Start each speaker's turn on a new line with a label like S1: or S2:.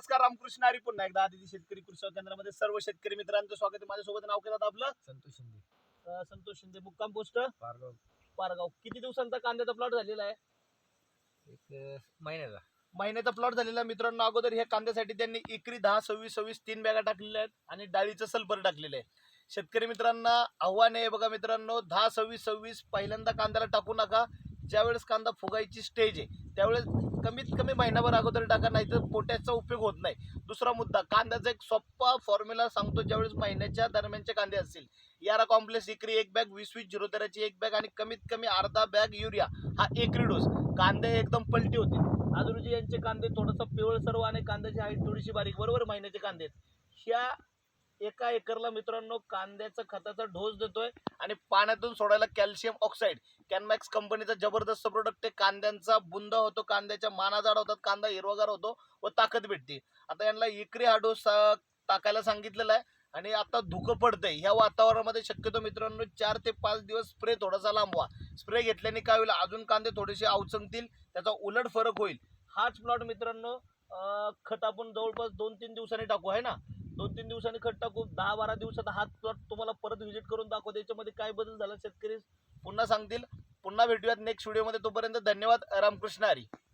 S1: नमस्कार, रामकृष्ण हरी. पुन्हा एकदा आदिती शेतकरी कृषी केंद्रामध्ये सर्व शेतकरी मित्रांचं स्वागत आहे. माझ्यासोबत नाव केलं आपलं
S2: संतोष शिंदे,
S1: संतोष शिंदे, मुक्काम पोस्ट
S2: पारगाव.
S1: पारगाव. किती दिवसांचा कांद्याचा प्लॉट झालेला आहे?
S2: एक महिन्याचा.
S1: महिन्याचा प्लॉट झालेला मित्रांनो. अगोदर ह्या कांद्यासाठी त्यांनी एकरी 10-26-26 तीन बॅगा टाकलेल्या आहेत आणि डाळीचं सल्फर टाकलेलं आहे. शेतकरी मित्रांना आव्हान आहे बघा मित्रांनो, 10-26-26 पहिल्यांदा कांद्याला टाकू नका. ज्यावेळेस कांदा फुगायची स्टेज आहे त्यावेळेस कमीत कमी महिनाभर अगोदर टाका, नाही तर पोट्याचा उपयोग होत नाही. दुसरा मुद्दा, कांद्याचा एक सोपा फॉर्म्युला सांगतो. ज्यावेळेस महिन्याच्या दरम्यानचे कांदे असतील, यारा कॉम्प्लेक्स एकरी एक बॅग, 20-20-013ची एक बॅग आणि कमीत कमी अर्धा बॅग युरिया हा एकरी डोस. कांदे एकदम पलटी होते. आदुरुजी यांचे कांदे थोडंसं पिवळ सर्व आणि कांद्याची हाईट थोडीशी बारीक, बरोबर महिन्याचे कांदे आहेत. ह्या एका एकरला मित्रांनो कांद्याचा खताचा डोस देतोय आणि पाण्यातून सोडायला कॅल्शियम ऑक्साईड. कॅनमॅक्स कंपनीचा जबरदस्त प्रोडक्ट आहे. कांद्यांचा बुंदा होतो, कांद्याच्या माना जाड होतात, कांदा हिरवागार होतो व ताकद भेटते. आता यांना एकरी हा डोस टाकायला सांगितलेला आहे आणि आता धुकं पडतंय ह्या वातावरणामध्ये. शक्यतो मित्रांनो 4 ते 5 दिवस स्प्रे थोडासा लांबवा. स्प्रे घेतल्याने काय होईल, अजून कांदे थोडेसे अवचंगतील, त्याचा उलट फरक होईल. हाच प्लॉट मित्रांनो खत आपण जवळपास 2-3 दिवसांनी टाकू आहे ना. 2-3 दिवसांनी खत टाकू. 10-12 दिवसात हाच प्लॉट तुम्हाला परत व्हिजिट करून दाखवतो. याच्यामध्ये काय बदल झाला शेतकरी पुन्हा सांगतील. पुन्हा भेटूयात नेक्स्ट व्हिडिओमध्ये. तोपर्यंत धन्यवाद. रामकृष्ण हरी.